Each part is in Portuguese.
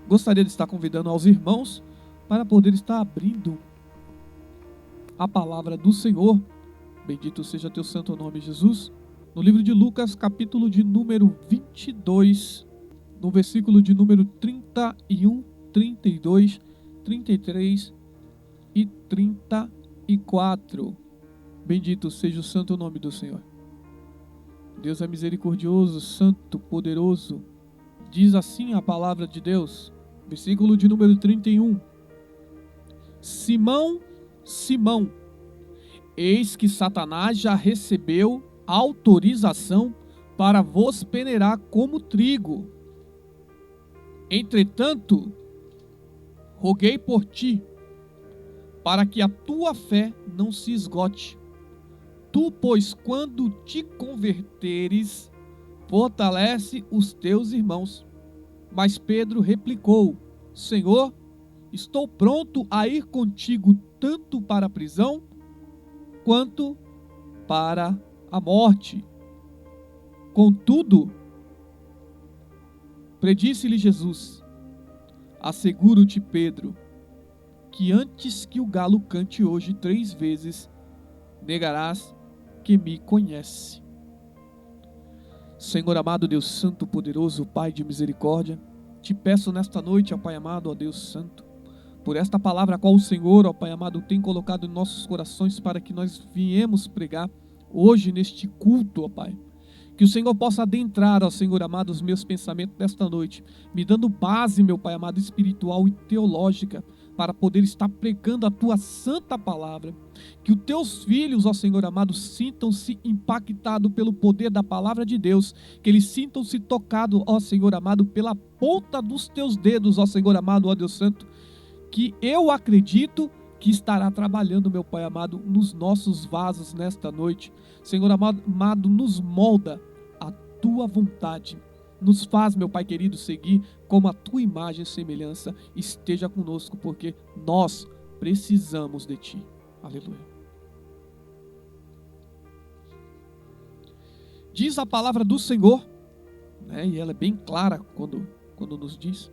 Gostaria de estar convidando aos irmãos para poder estar abrindo a palavra do Senhor. Bendito seja teu santo nome, Jesus. No livro de Lucas, capítulo de número 22, no versículo de número 31, 32, 33 e 34. Bendito seja o santo nome do Senhor. Deus é misericordioso, santo, poderoso. Diz assim a palavra de Deus, versículo de número 31. Simão, Simão, eis que Satanás já recebeu autorização para vos peneirar como trigo. Entretanto, roguei por ti, para que a tua fé não se esgote. Tu, pois, quando te converteres, fortalece os teus irmãos. Mas Pedro replicou: Senhor, estou pronto a ir contigo tanto para a prisão, quanto para a morte. Contudo, predisse-lhe Jesus: asseguro-te, Pedro, que antes que o galo cante hoje 3 vezes, negarás que me conhece. Senhor amado, Deus santo, poderoso, Pai de misericórdia, te peço nesta noite, ó Pai amado, ó Deus santo, por esta palavra a qual o Senhor, ó Pai amado, tem colocado em nossos corações para que nós viemos pregar hoje neste culto, ó Pai. Que o Senhor possa adentrar, ó Senhor amado, os meus pensamentos nesta noite, me dando base, meu Pai amado, espiritual e teológica, para poder estar pregando a Tua santa palavra. Que os Teus filhos, ó Senhor amado, sintam-se impactados pelo poder da palavra de Deus, que eles sintam-se tocados, ó Senhor amado, pela ponta dos Teus dedos, ó Senhor amado, ó Deus santo, que eu acredito que estará trabalhando, meu Pai amado, nos nossos vasos nesta noite. Senhor amado, nos molda a Tua vontade. Nos faz, meu Pai querido, seguir como a Tua imagem e semelhança. Esteja conosco, porque nós precisamos de Ti. Aleluia. Diz a palavra do Senhor, né, e ela é bem clara quando nos diz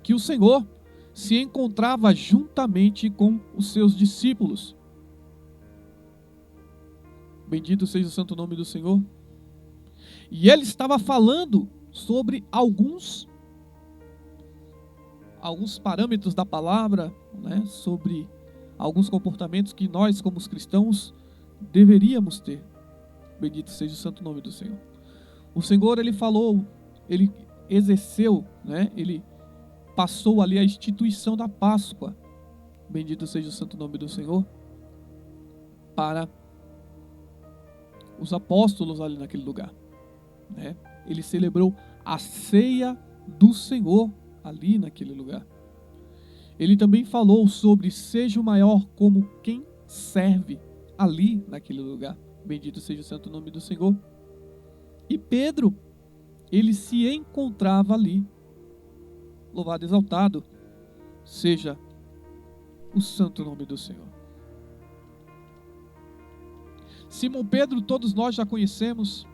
que o Senhor se encontrava juntamente com os seus discípulos. Bendito seja o santo nome do Senhor. E ele estava falando sobre alguns parâmetros da palavra, né, sobre alguns comportamentos que nós, como os cristãos, deveríamos ter. Bendito seja o santo nome do Senhor. O Senhor, ele falou, ele exerceu, né, ele passou ali a instituição da Páscoa, bendito seja o santo nome do Senhor, para os apóstolos ali naquele lugar, né? Ele celebrou a ceia do Senhor ali naquele lugar. Ele também falou sobre seja o maior como quem serve ali naquele lugar, bendito seja o santo nome do Senhor. E Pedro, ele se encontrava ali. Louvado e exaltado seja o santo nome do Senhor. Simão Pedro, todos nós já conhecemos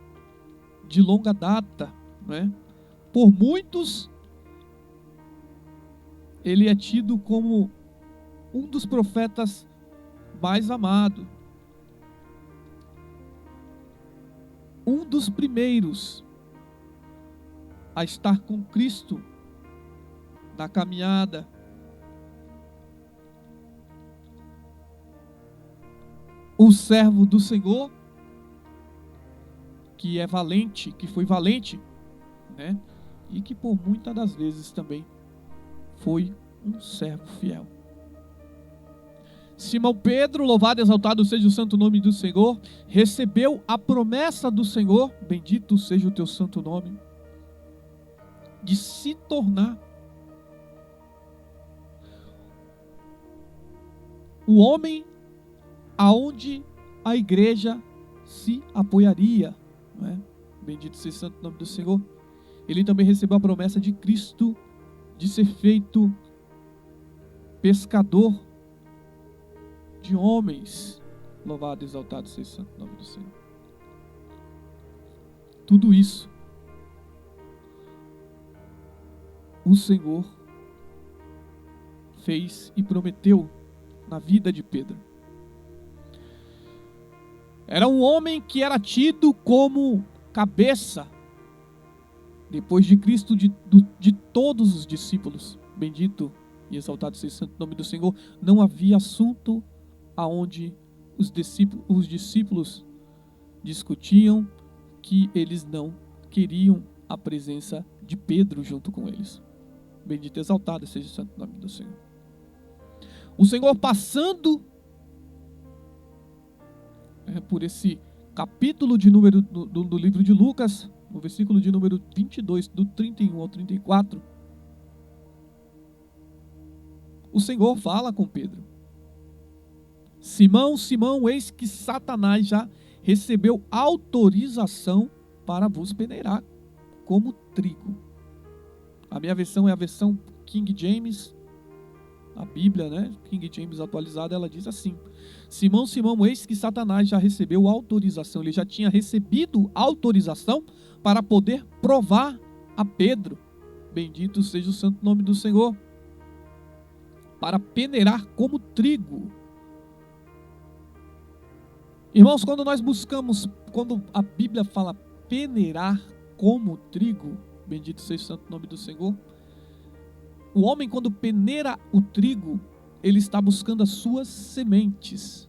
de longa data, né? Por muitos, ele é tido como um dos profetas mais amados, um dos primeiros a estar com Cristo na caminhada. O servo do Senhor, que é valente, que foi valente, né? E que por muitas das vezes também foi um servo fiel. Simão Pedro, louvado e exaltado seja o santo nome do Senhor, recebeu a promessa do Senhor, bendito seja o teu santo nome, de se tornar o homem aonde a igreja se apoiaria, não é? Bendito seja o santo nome do Senhor. Ele também recebeu a promessa de Cristo de ser feito pescador de homens. Louvado e exaltado seja o santo nome do Senhor. Tudo isso o Senhor fez e prometeu na vida de Pedro. Era um homem que era tido como cabeça, depois de Cristo, de todos os discípulos. Bendito e exaltado seja o santo nome do Senhor. Não havia assunto aonde os discípulos discutiam que eles não queriam a presença de Pedro junto com eles. Bendito e exaltado seja o santo nome do Senhor. O Senhor, passando por esse capítulo de número do livro de Lucas, no versículo de número 22, do 31 ao 34, o Senhor fala com Pedro: Simão, Simão, eis que Satanás já recebeu autorização para vos peneirar como trigo. A minha versão é a versão King James, a Bíblia, né? King James atualizada, ela diz assim: Simão, Simão, eis que Satanás já recebeu autorização. Ele já tinha recebido autorização para poder provar a Pedro. Bendito seja o santo nome do Senhor. Para peneirar como trigo. Irmãos, quando nós buscamos, quando a Bíblia fala peneirar como trigo, bendito seja o santo nome do Senhor, o homem, quando peneira o trigo, ele está buscando as suas sementes,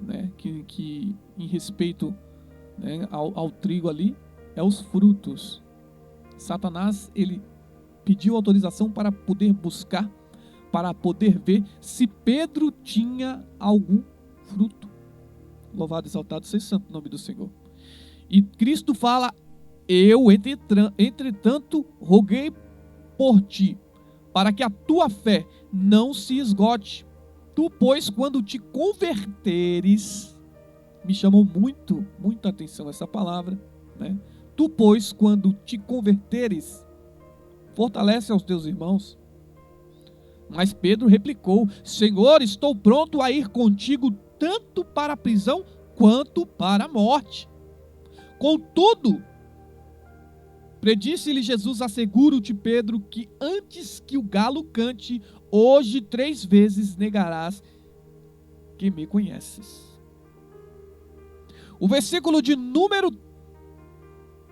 né? Que em respeito, né, ao trigo ali, é os frutos. Satanás, ele pediu autorização para poder buscar, para poder ver se Pedro tinha algum fruto. Louvado e exaltado seja o santo nome do Senhor. E Cristo fala: eu, entretanto, roguei por ti, para que a tua fé não se esgote. Tu, pois, quando te converteres, me chamou muita atenção essa palavra, né? Tu, pois, quando te converteres, fortalece aos teus irmãos. Mas Pedro replicou: Senhor, estou pronto a ir contigo tanto para a prisão quanto para a morte. Contudo, predisse-lhe Jesus: asseguro-te, Pedro, que antes que o galo cante, hoje 3 vezes negarás que me conheces. O versículo de número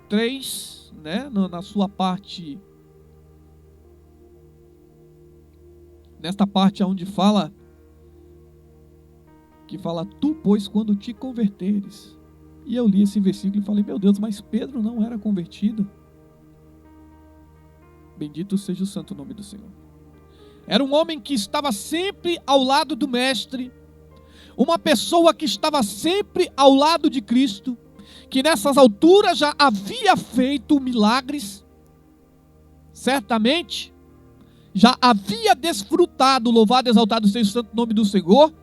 3, né, na sua parte, nesta parte onde fala, que fala: tu, pois, quando te converteres. E eu li esse versículo e falei: meu Deus, mas Pedro não era convertido. Bendito seja o santo nome do Senhor. Era um homem que estava sempre ao lado do Mestre, uma pessoa que estava sempre ao lado de Cristo, que nessas alturas já havia feito milagres, certamente já havia desfrutado, louvado e exaltado seja o santo nome do Senhor,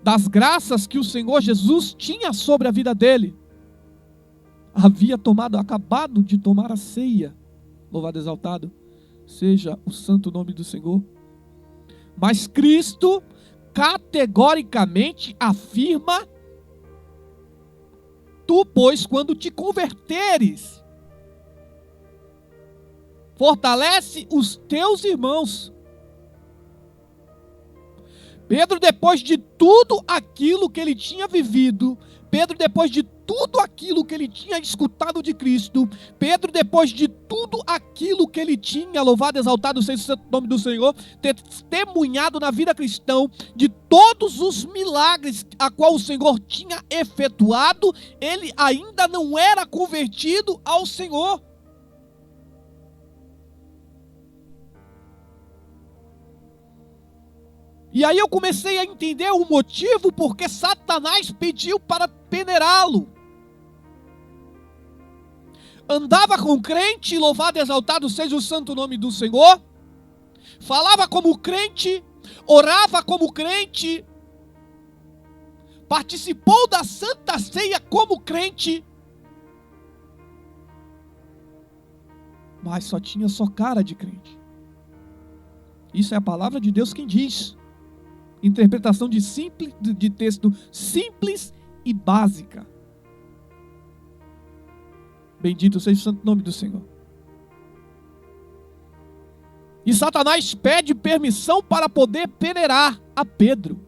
das graças que o Senhor Jesus tinha sobre a vida dele. Havia acabado de tomar a ceia, louvado e exaltado seja o santo nome do Senhor. Mas Cristo categoricamente afirma: tu, pois, quando te converteres, fortalece os teus irmãos. Pedro, depois de tudo aquilo que ele tinha vivido, Pedro, depois de tudo aquilo que ele tinha escutado de Cristo, Pedro, depois de tudo aquilo que ele tinha, louvado e exaltado seja o santo nome do Senhor, testemunhado na vida cristã, de todos os milagres a qual o Senhor tinha efetuado, ele ainda não era convertido ao Senhor. E aí eu comecei a entender o motivo porque Satanás pediu para peneirá-lo. Andava com crente, louvado e exaltado seja o santo nome do Senhor. Falava como crente, orava como crente, participou da Santa Ceia como crente, mas só tinha cara de crente. Isso é a palavra de Deus quem diz. Interpretação de texto simples e básica. Bendito seja o santo nome do Senhor. E Satanás pede permissão para poder peneirar a Pedro.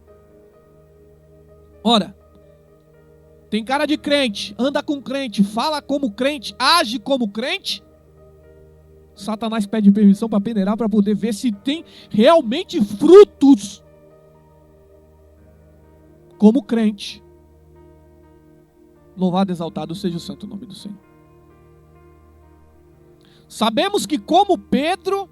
Ora, tem cara de crente, anda com crente, fala como crente, age como crente. Satanás pede permissão para peneirar para poder ver se tem realmente frutos como crente. Louvado e exaltado seja o santo nome do Senhor. Sabemos que, como Pedro,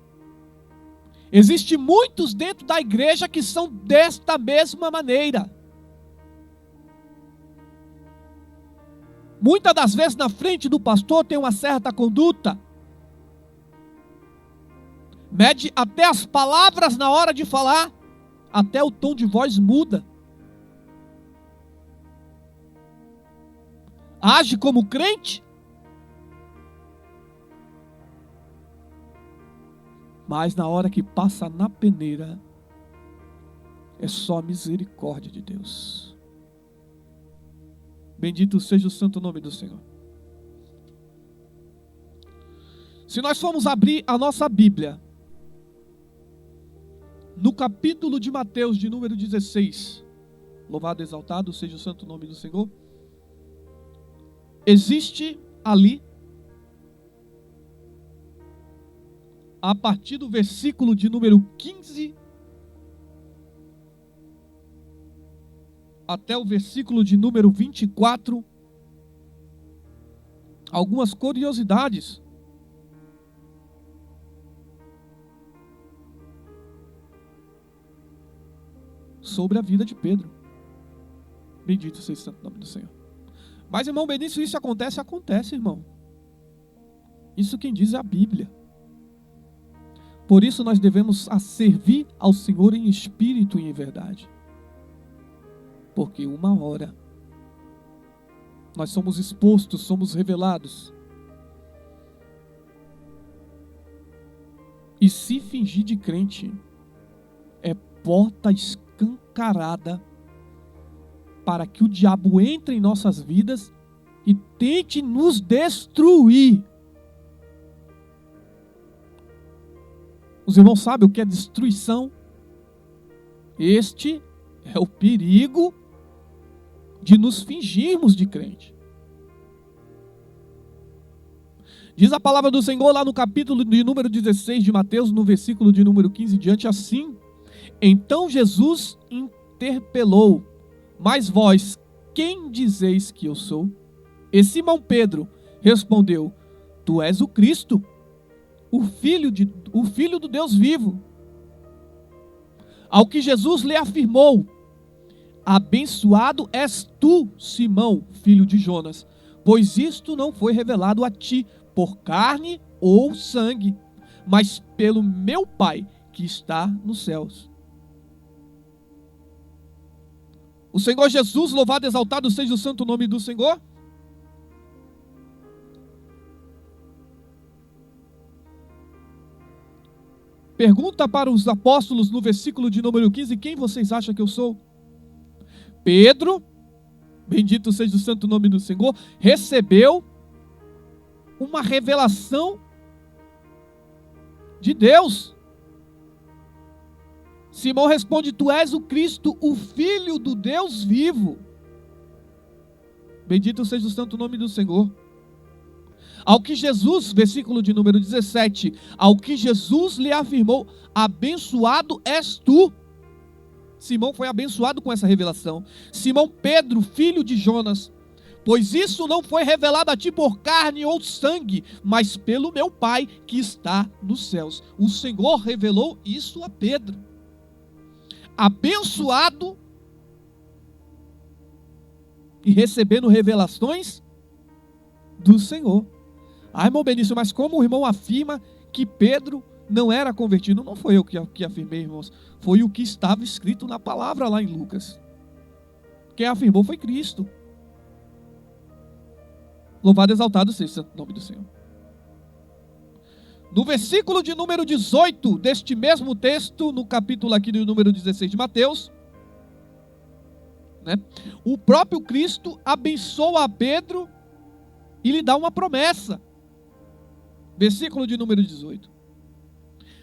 existem muitos dentro da igreja que são desta mesma maneira. Muitas das vezes na frente do pastor tem uma certa conduta. Mede até as palavras na hora de falar, até o tom de voz muda. Age como crente, mas na hora que passa na peneira, é só a misericórdia de Deus. Bendito seja o santo nome do Senhor. Se nós formos abrir a nossa Bíblia, no capítulo de Mateus, de número 16, louvado e exaltado seja o santo nome do Senhor, existe ali, a partir do versículo de número 15, até o versículo de número 24, algumas curiosidades sobre a vida de Pedro. Bendito seja o santo nome do Senhor. Mas, irmão Benício, isso acontece? Acontece, irmão. Isso quem diz é a Bíblia. Por isso nós devemos servir ao Senhor em espírito e em verdade. Porque uma hora nós somos expostos, somos revelados. E se fingir de crente é porta escancarada para que o diabo entre em nossas vidas e tente nos destruir. Os irmãos sabem o que é destruição? Este é o perigo de nos fingirmos de crente. Diz a palavra do Senhor lá no capítulo de número 16 de Mateus, no versículo de número 15 diante, assim: então Jesus interpelou: mas vós, quem dizeis que eu sou? E Simão Pedro respondeu: tu és o Cristo, o Filho do Deus vivo. Ao que Jesus lhe afirmou: abençoado és tu, Simão, filho de Jonas, pois isto não foi revelado a ti por carne ou sangue, mas pelo meu Pai que está nos céus. O Senhor Jesus, louvado e exaltado seja o santo nome do Senhor, pergunta para os apóstolos no versículo de número 15, quem vocês acham que eu sou? Pedro, bendito seja o santo nome do Senhor, recebeu uma revelação de Deus. Simão responde: tu és o Cristo, o Filho do Deus vivo. Bendito seja o santo nome do Senhor. Ao que Jesus, versículo de número 17, ao que Jesus lhe afirmou: abençoado és tu. Simão foi abençoado com essa revelação. Simão Pedro, filho de Jonas, pois isso não foi revelado a ti por carne ou sangue, mas pelo meu Pai que está nos céus. O Senhor revelou isso a Pedro. Abençoado e recebendo revelações do Senhor. Ah, irmão Benício, mas como o irmão afirma que Pedro não era convertido? Não foi eu que afirmei, irmãos. Foi o que estava escrito na palavra lá em Lucas. Quem afirmou foi Cristo. Louvado e exaltado seja o nome do Senhor. No versículo de número 18 deste mesmo texto, no capítulo aqui do número 16 de Mateus, né, o próprio Cristo abençoa a Pedro e lhe dá uma promessa. Versículo de número 18.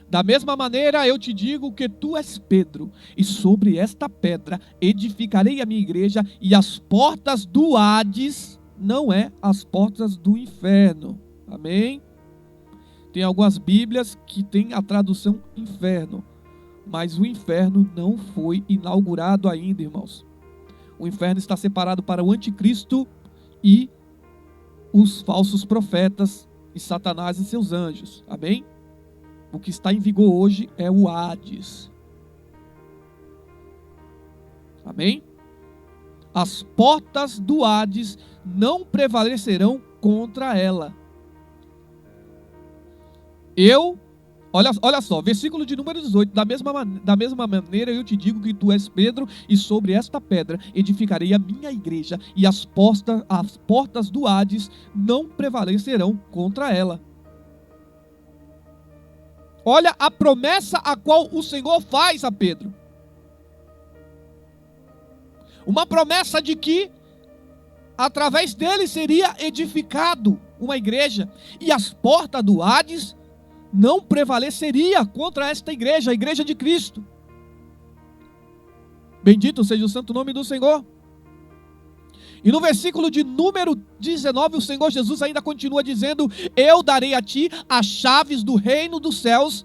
Da mesma maneira eu te digo que tu és Pedro, e sobre esta pedra edificarei a minha igreja, e as portas do Hades, não é as portas do inferno. Amém? Tem algumas bíblias que tem a tradução inferno, mas o inferno não foi inaugurado ainda, irmãos. O inferno está separado para o anticristo e os falsos profetas e Satanás e seus anjos. Amém? O que está em vigor hoje é o Hades. Amém? As portas do Hades não prevalecerão contra ela. Olha só, versículo de número 18. Da mesma maneira eu te digo que tu és Pedro, e sobre esta pedra edificarei a minha igreja, e as portas do Hades não prevalecerão contra ela. Olha a promessa a qual o Senhor faz a Pedro. Uma promessa de que através dele seria edificado uma igreja, e as portas do Hades não prevaleceria contra esta igreja, a igreja de Cristo. Bendito seja o santo nome do Senhor. E no versículo de número 19, o Senhor Jesus ainda continua dizendo: eu darei a ti as chaves do reino dos céus.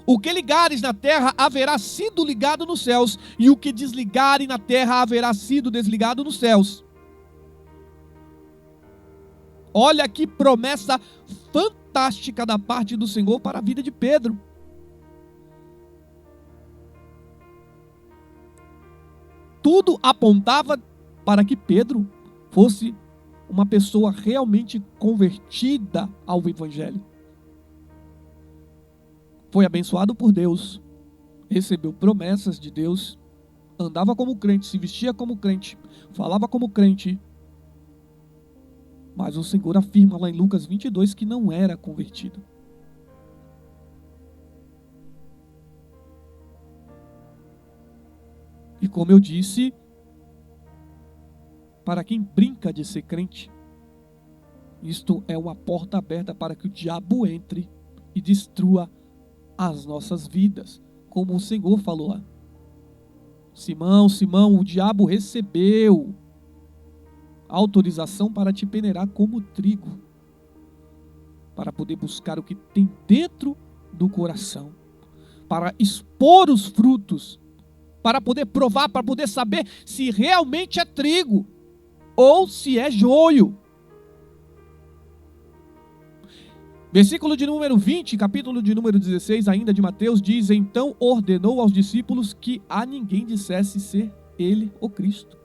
O que ligares na terra haverá sido ligado nos céus, e o que desligares na terra haverá sido desligado nos céus. Olha que promessa fantástica da parte do Senhor para a vida de Pedro. Tudo apontava para que Pedro fosse uma pessoa realmente convertida ao Evangelho. Foi abençoado por Deus, recebeu promessas de Deus, andava como crente, se vestia como crente, falava como crente. Mas o Senhor afirma lá em Lucas 22 que não era convertido. E como eu disse, para quem brinca de ser crente, isto é uma porta aberta para que o diabo entre e destrua as nossas vidas, como o Senhor falou. Simão, Simão, o diabo recebeu autorização para te peneirar como trigo, para poder buscar o que tem dentro do coração, para expor os frutos, para poder provar, para poder saber se realmente é trigo ou se é joio. Versículo de número 20, capítulo de número 16, ainda de Mateus, diz: então ordenou aos discípulos que a ninguém dissesse ser ele o Cristo.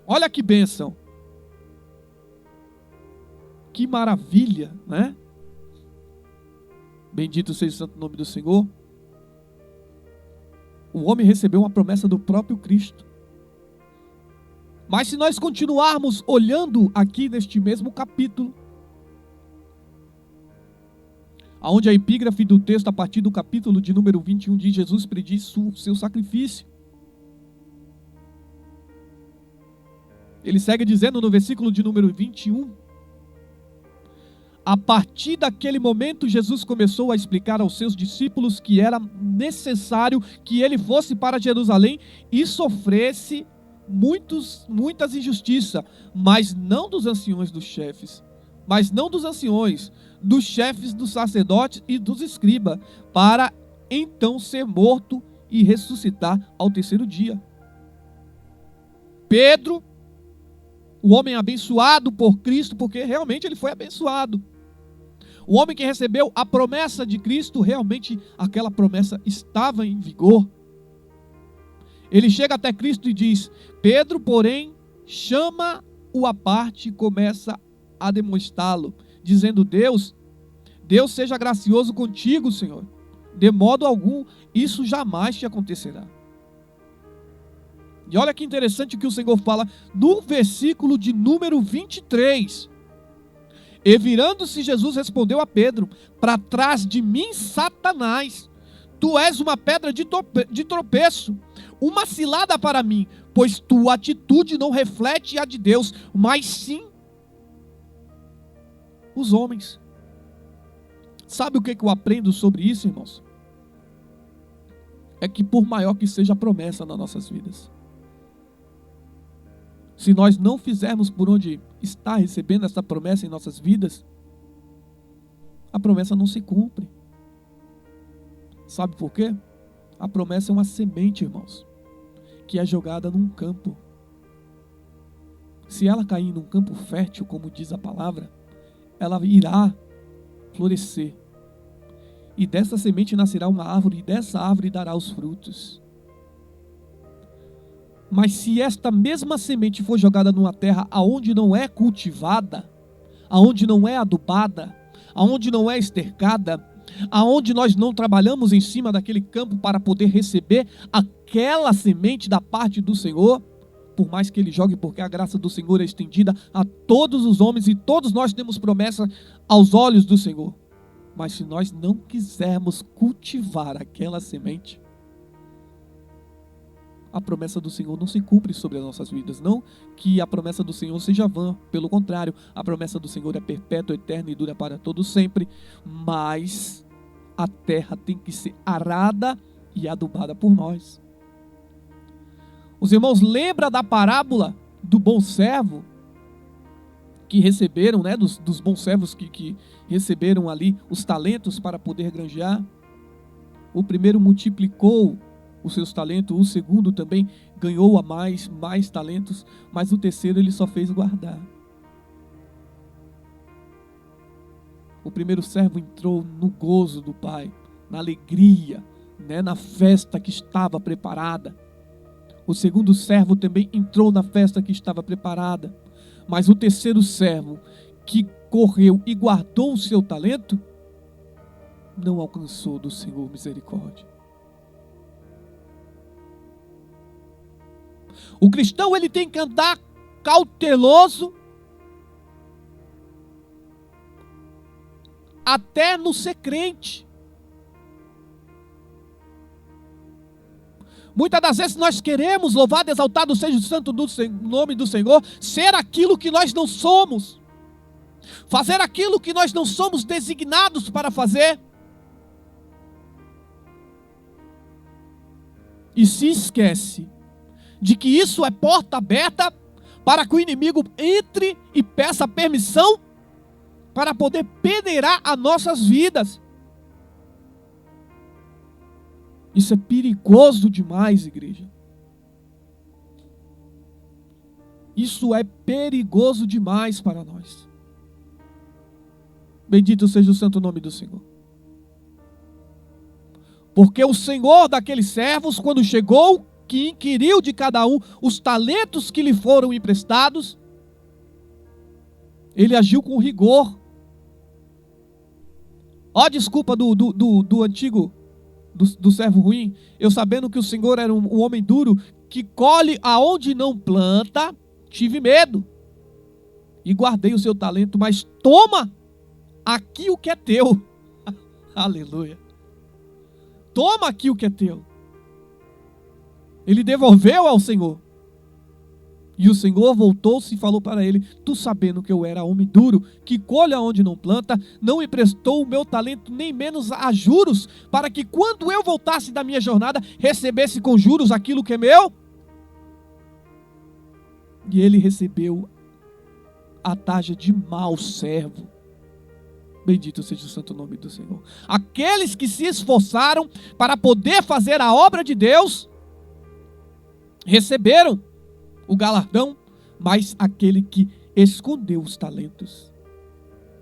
Olha que bênção. Que maravilha, né? Bendito seja o santo nome do Senhor. O homem recebeu uma promessa do próprio Cristo. Mas se nós continuarmos olhando aqui neste mesmo capítulo, onde a epígrafe do texto, a partir do capítulo de número 21, diz: Jesus prediz o seu sacrifício. Ele segue dizendo no versículo de número 21, a partir daquele momento, Jesus começou a explicar aos seus discípulos que era necessário que ele fosse para Jerusalém e sofresse muitas injustiças, mas não dos anciões dos chefes, dos chefes dos sacerdotes e dos escribas, para então ser morto e ressuscitar ao terceiro dia. Pedro, o homem abençoado por Cristo, porque realmente ele foi abençoado. O homem que recebeu a promessa de Cristo, realmente aquela promessa estava em vigor. Ele chega até Cristo e diz: Pedro, porém, chama-o à parte e começa a demonstrá-lo, dizendo: Deus seja gracioso contigo, Senhor. De modo algum, isso jamais te acontecerá. E olha que interessante que o Senhor fala no versículo de número 23. E virando-se, Jesus respondeu a Pedro: para trás de mim, Satanás, tu és uma pedra de tropeço, uma cilada para mim, pois tua atitude não reflete a de Deus, mas sim os homens. Sabe o que eu aprendo sobre isso, irmãos? É que por maior que seja a promessa nas nossas vidas, se nós não fizermos por onde está recebendo essa promessa em nossas vidas, a promessa não se cumpre. Sabe por quê? A promessa é uma semente, irmãos, que é jogada num campo. Se ela cair num campo fértil, como diz a palavra, ela irá florescer. E dessa semente nascerá uma árvore, e dessa árvore dará os frutos. Mas se esta mesma semente for jogada numa terra aonde não é cultivada, aonde não é adubada, aonde não é estercada, aonde nós não trabalhamos em cima daquele campo para poder receber aquela semente da parte do Senhor, por mais que Ele jogue, porque a graça do Senhor é estendida a todos os homens e todos nós temos promessa aos olhos do Senhor. Mas se nós não quisermos cultivar aquela semente, a promessa do Senhor não se cumpre sobre as nossas vidas. Não que a promessa do Senhor seja vã, pelo contrário, a promessa do Senhor é perpétua, eterna e dura para todo sempre, mas a terra tem que ser arada e adubada por nós. Os irmãos lembram da parábola do bom servo que receberam, né, dos bons servos que receberam ali os talentos para poder granjear? O primeiro multiplicou os seus talentos, o segundo também ganhou a mais talentos, mas o terceiro ele só fez guardar. O primeiro servo entrou no gozo do Pai, na alegria, né, na festa que estava preparada. O segundo servo também entrou na festa que estava preparada. Mas o terceiro servo, que correu e guardou o seu talento, não alcançou do Senhor misericórdia. O cristão ele tem que andar cauteloso até no ser crente. Muitas das vezes nós queremos, louvado e exaltado seja o santo nome do Senhor, ser aquilo que nós não somos, fazer aquilo que nós não somos designados para fazer, e se esquece de que isso é porta aberta para que o inimigo entre e peça permissão para poder peneirar as nossas vidas. Isso é perigoso demais, igreja. Isso é perigoso demais para nós. Bendito seja o santo nome do Senhor. Porque o Senhor daqueles servos, quando chegou, que inquiriu de cada um os talentos que lhe foram emprestados, ele agiu com rigor. Ó, desculpa do antigo, do servo ruim, eu sabendo que o Senhor era um homem duro, que colhe aonde não planta, tive medo, e guardei o seu talento, mas toma aqui o que é teu. Aleluia. Toma aqui o que é teu. Ele devolveu ao Senhor. E o Senhor voltou-se e falou para ele: tu sabendo que eu era homem duro, que colhe aonde não planta, não emprestou o meu talento nem menos a juros, para que quando eu voltasse da minha jornada, recebesse com juros aquilo que é meu? E ele recebeu a taxa de mau servo. Bendito seja o santo nome do Senhor. Aqueles que se esforçaram para poder fazer a obra de Deus, receberam o galardão, mas aquele que escondeu os talentos,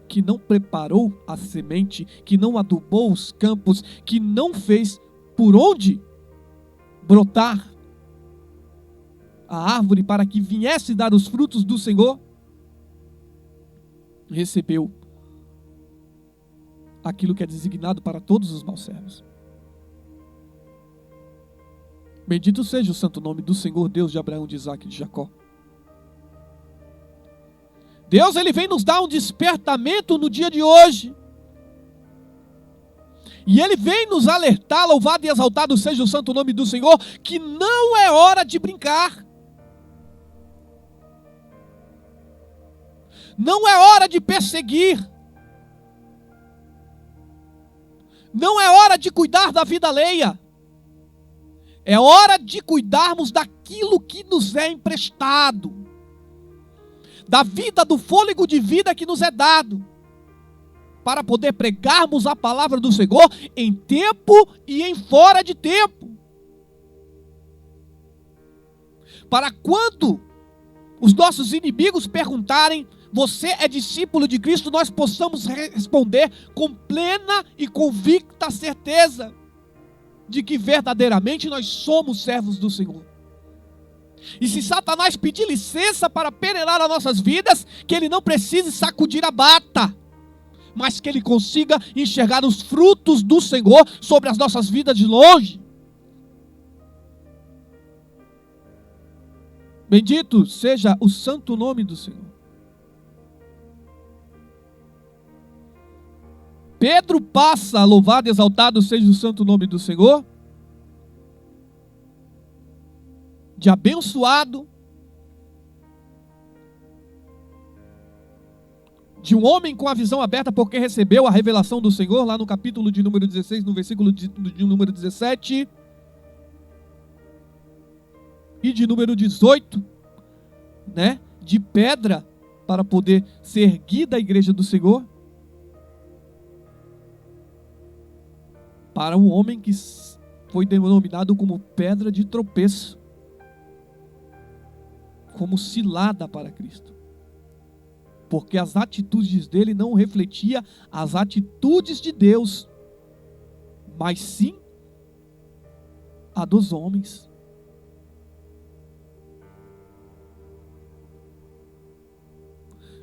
que não preparou a semente, que não adubou os campos, que não fez por onde brotar a árvore para que viesse dar os frutos do Senhor, recebeu aquilo que é designado para todos os maus servos. Bendito seja o santo nome do Senhor, Deus de Abraão, de Isaque e de Jacó. Deus, Ele vem nos dar um despertamento no dia de hoje. E Ele vem nos alertar, louvado e exaltado seja o santo nome do Senhor, que não é hora de brincar. Não é hora de perseguir. Não é hora de cuidar da vida alheia. É hora de cuidarmos daquilo que nos é emprestado. Da vida, do fôlego de vida que nos é dado. Para poder pregarmos a palavra do Senhor em tempo e em fora de tempo. Para quando os nossos inimigos perguntarem: você é discípulo de Cristo? Nós possamos responder com plena e convicta certeza de que verdadeiramente nós somos servos do Senhor. E se Satanás pedir licença para peneirar as nossas vidas, que ele não precise sacudir a bata, mas que ele consiga enxergar os frutos do Senhor sobre as nossas vidas de longe. Bendito seja o santo nome do Senhor. Pedro passa, louvado e exaltado seja o santo nome do Senhor, de abençoado, de um homem com a visão aberta porque recebeu a revelação do Senhor, lá no capítulo de número 16, no versículo de número 17, e de número 18, né, de pedra para poder ser erguida a igreja do Senhor, para um homem que foi denominado como pedra de tropeço, como cilada para Cristo, porque as atitudes dele não refletiam as atitudes de Deus, mas sim a dos homens.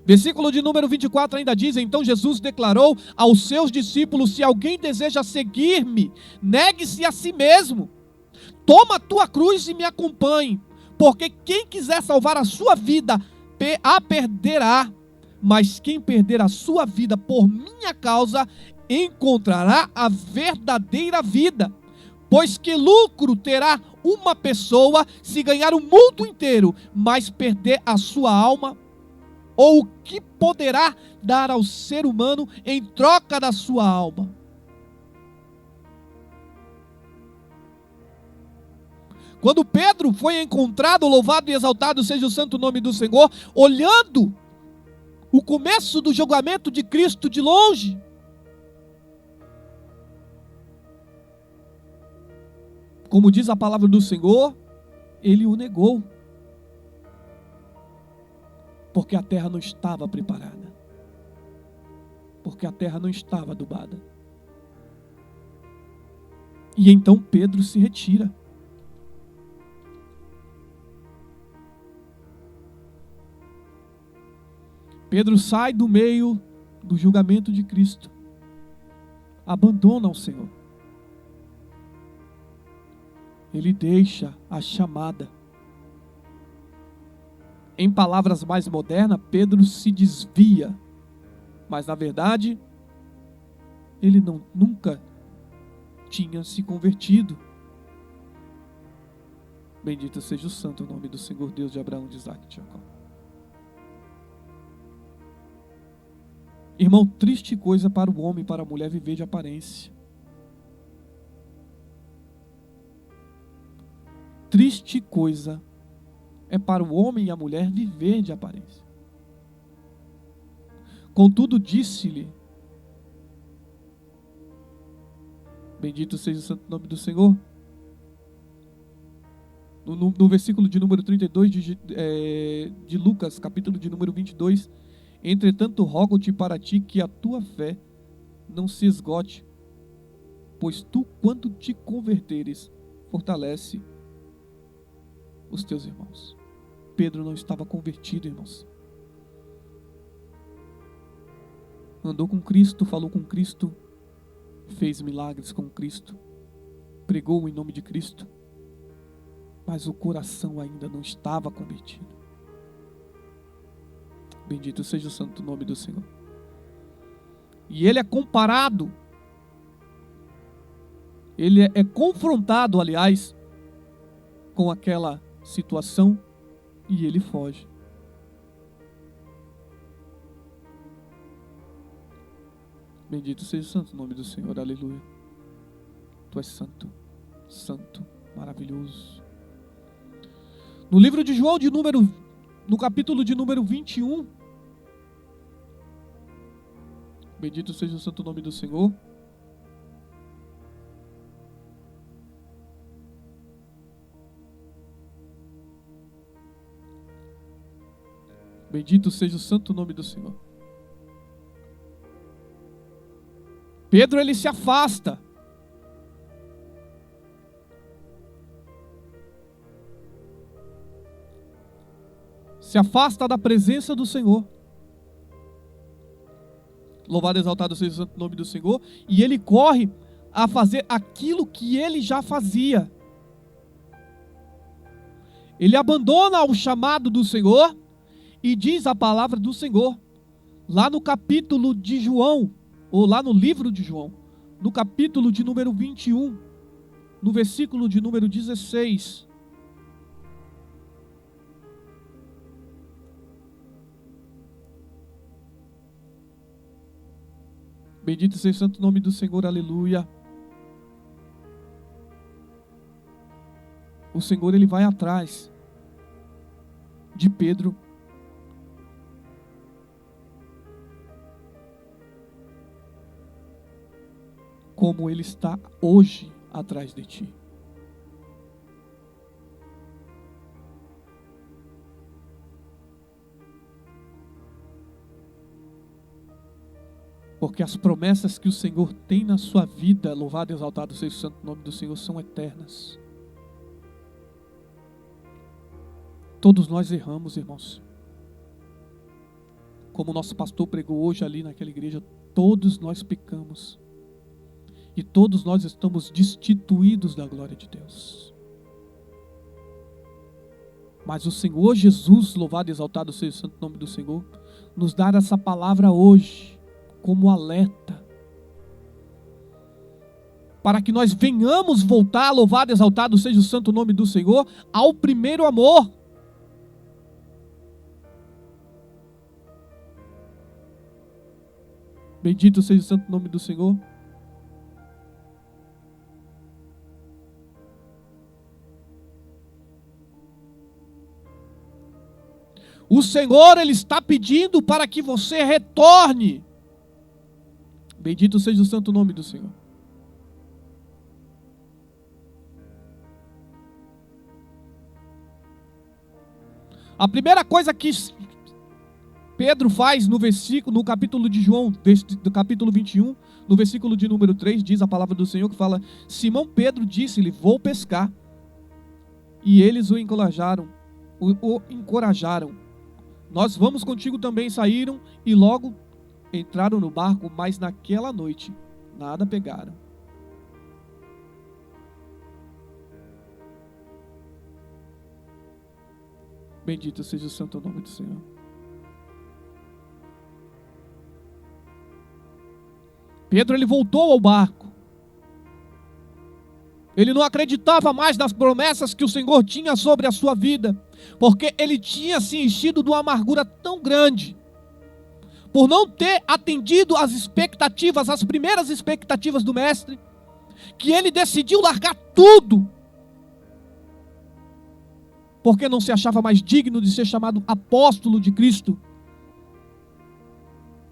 Versículo de número 24 ainda diz: então Jesus declarou aos seus discípulos: se alguém deseja seguir-me, negue-se a si mesmo, toma a tua cruz e me acompanhe, porque quem quiser salvar a sua vida, a perderá, mas quem perder a sua vida por minha causa, encontrará a verdadeira vida. Pois que lucro terá uma pessoa se ganhar o mundo inteiro, mas perder a sua alma? Ou o que poderá dar ao ser humano em troca da sua alma? Quando Pedro foi encontrado, louvado e exaltado seja o santo nome do Senhor, olhando o começo do julgamento de Cristo de longe, como diz a palavra do Senhor, ele o negou, porque a terra não estava preparada, porque a terra não estava adubada. E então Pedro se retira. Pedro sai do meio do julgamento de Cristo, abandona o Senhor. Ele deixa a chamada. Em palavras mais modernas, Pedro se desvia, mas na verdade, ele nunca tinha se convertido. Bendito seja o santo nome do Senhor Deus de Abraão, de Isaac e de Jacó. Irmão, triste coisa para o homem e para a mulher viver de aparência. Triste coisa é para o homem e a mulher viver de aparência. Contudo, disse-lhe: bendito seja o santo nome do Senhor. No versículo de número 32 de Lucas, capítulo de número 22, entretanto, rogo-te para ti que a tua fé não se esgote, pois tu, quando te converteres, fortalece os teus irmãos. Pedro não estava convertido, irmãos. Andou com Cristo, falou com Cristo, fez milagres com Cristo, pregou em nome de Cristo, mas o coração ainda não estava convertido. Bendito seja o santo nome do Senhor. E ele é comparado, ele é confrontado, aliás, com aquela situação, e ele foge. Bendito seja o santo nome do Senhor, aleluia. Tu és santo, santo, maravilhoso. No livro de João, no capítulo de número 21, bendito seja o santo nome do Senhor. Bendito seja o santo nome do Senhor. Pedro, ele se afasta. Se afasta da presença do Senhor. Louvado e exaltado seja o santo nome do Senhor. E ele corre a fazer aquilo que ele já fazia. Ele abandona o chamado do Senhor e diz a palavra do Senhor. Lá no capítulo de João, ou lá no livro de João, no capítulo de número 21, no versículo de número 16. Bendito seja o santo nome do Senhor, aleluia. O Senhor, ele vai atrás de Pedro. Como ele está hoje atrás de ti. Porque as promessas que o Senhor tem na sua vida, louvado e exaltado seja o santo nome do Senhor, são eternas. Todos nós erramos, irmãos. Como o nosso pastor pregou hoje ali naquela igreja, todos nós pecamos. E todos nós estamos destituídos da glória de Deus. Mas o Senhor Jesus, louvado e exaltado seja o santo nome do Senhor, nos dá essa palavra hoje, como alerta, para que nós venhamos voltar, louvado e exaltado seja o santo nome do Senhor, ao primeiro amor. Bendito seja o santo nome do Senhor. O Senhor, ele está pedindo para que você retorne. Bendito seja o santo nome do Senhor. A primeira coisa que Pedro faz no capítulo de João, do capítulo 21, no versículo de número 3, diz a palavra do Senhor que fala: Simão Pedro disse-lhe, vou pescar. E eles o encorajaram. Nós vamos contigo também. Saíram e logo entraram no barco, mas naquela noite nada pegaram. Bendito seja o santo nome do Senhor. Pedro, ele voltou ao barco. Ele não acreditava mais nas promessas que o Senhor tinha sobre a sua vida, porque ele tinha se enchido de uma amargura tão grande, por não ter atendido às expectativas, as primeiras expectativas do Mestre, que ele decidiu largar tudo, porque não se achava mais digno de ser chamado apóstolo de Cristo.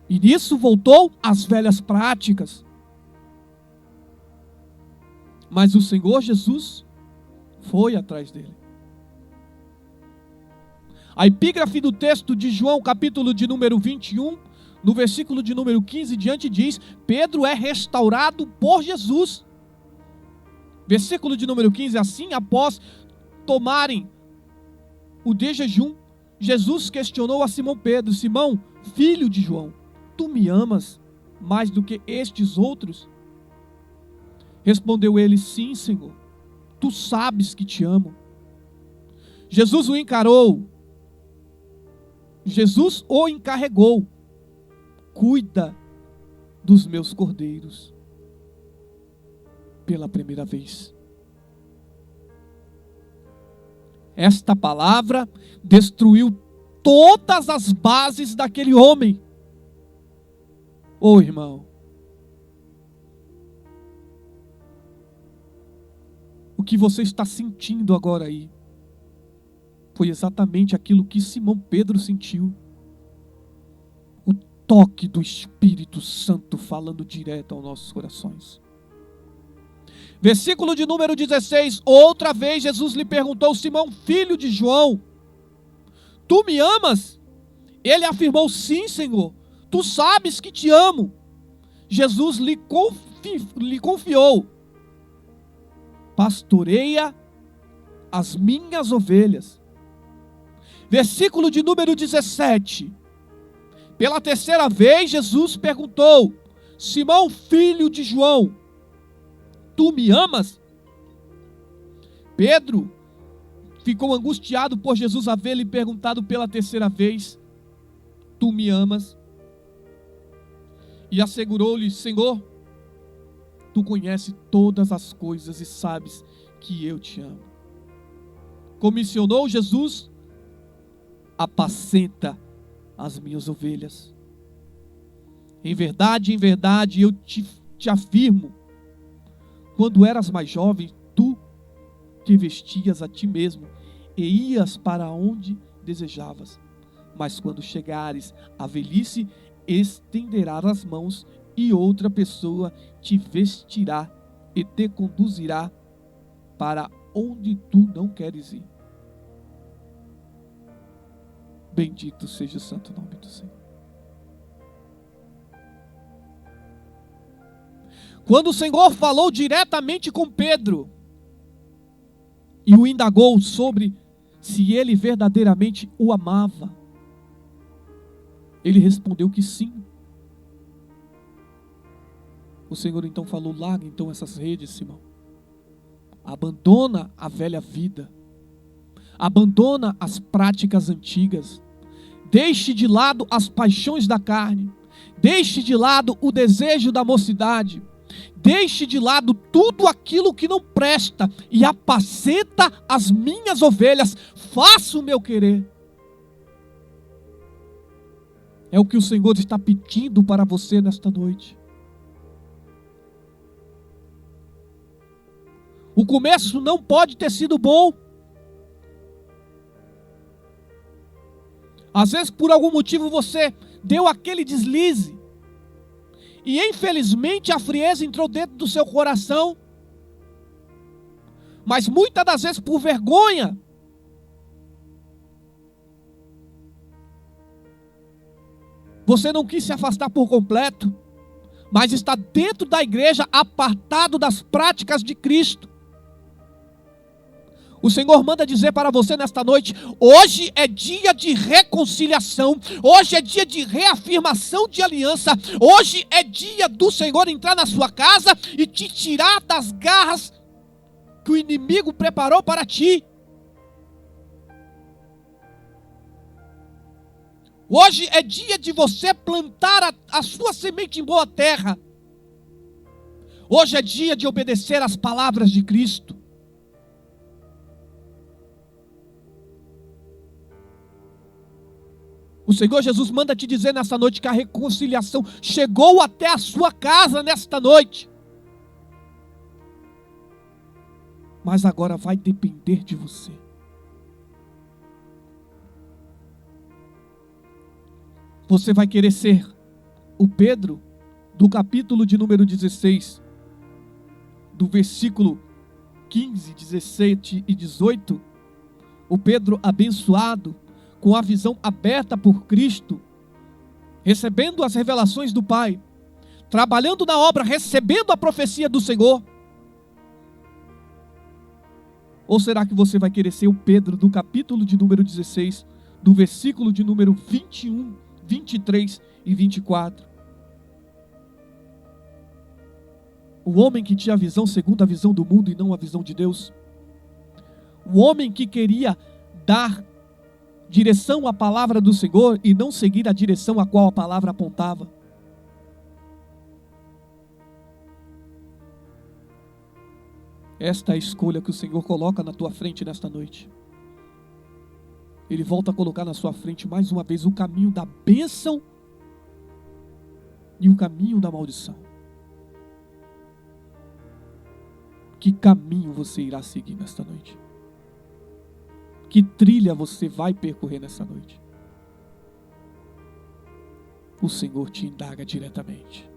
E nisso voltou às velhas práticas. Mas o Senhor Jesus foi atrás dele. A epígrafe do texto de João, capítulo de número 21, no versículo de número 15 diante, diz: Pedro é restaurado por Jesus. Versículo de número 15, assim, após tomarem o de jejum, Jesus questionou a Simão Pedro: Simão, filho de João, tu me amas mais do que estes outros? Respondeu ele: sim, Senhor, tu sabes que te amo. Jesus o encarregou: cuida dos meus cordeiros. Pela primeira vez. Esta palavra destruiu todas as bases daquele homem. Irmão, que você está sentindo agora aí foi exatamente aquilo que Simão Pedro sentiu. O toque do Espírito Santo falando direto aos nossos corações. Versículo de número 16. Outra vez Jesus lhe perguntou: Simão, filho de João, tu me amas? Ele afirmou: sim, Senhor, tu sabes que te amo. Jesus lhe confiou: pastoreia as minhas ovelhas. Versículo de número 17. Pela terceira vez Jesus perguntou: Simão, filho de João, tu me amas? Pedro ficou angustiado por Jesus haver lhe perguntado pela terceira vez: tu me amas? E assegurou-lhe: Senhor, tu conheces todas as coisas e sabes que eu te amo. Comissionou Jesus: apacenta as minhas ovelhas. Em verdade, eu te afirmo, quando eras mais jovem, tu te vestias a ti mesmo e ias para onde desejavas. Mas quando chegares à velhice, estenderás as mãos e outra pessoa te vestirá e te conduzirá para onde tu não queres ir. Bendito seja o santo nome do Senhor. Quando o Senhor falou diretamente com Pedro e o indagou sobre se ele verdadeiramente o amava, ele respondeu que sim. O Senhor então falou: larga então essas redes, Simão. Abandona a velha vida. Abandona as práticas antigas. Deixe de lado as paixões da carne. Deixe de lado o desejo da mocidade. Deixe de lado tudo aquilo que não presta e apacenta as minhas ovelhas. Faça o meu querer. É o que o Senhor está pedindo para você nesta noite. O começo não pode ter sido bom. Às vezes, por algum motivo, você deu aquele deslize. E, infelizmente, a frieza entrou dentro do seu coração. Mas, muitas das vezes, por vergonha, você não quis se afastar por completo, mas está dentro da igreja, apartado das práticas de Cristo. O Senhor manda dizer para você nesta noite: hoje é dia de reconciliação, hoje é dia de reafirmação de aliança, hoje é dia do Senhor entrar na sua casa e te tirar das garras que o inimigo preparou para ti. Hoje é dia de você plantar a sua semente em boa terra. Hoje é dia de obedecer às palavras de Cristo. O Senhor Jesus manda te dizer nesta noite que a reconciliação chegou até a sua casa nesta noite. Mas agora vai depender de você. Você vai querer ser o Pedro do capítulo de número 16, do versículo 15, 17 e 18, o Pedro abençoado, com a visão aberta por Cristo, recebendo as revelações do Pai, trabalhando na obra, recebendo a profecia do Senhor? Ou será que você vai querer ser o Pedro do capítulo de número 16, do versículo de número 21, 23 e 24? O homem que tinha a visão segundo a visão do mundo e não a visão de Deus. O homem que queria dar direção à palavra do Senhor e não seguir a direção a qual a palavra apontava. Esta é a escolha que o Senhor coloca na tua frente nesta noite. Ele volta a colocar na sua frente mais uma vez o caminho da bênção e o caminho da maldição. Que caminho você irá seguir nesta noite? Que trilha você vai percorrer nessa noite? O Senhor te indaga diretamente.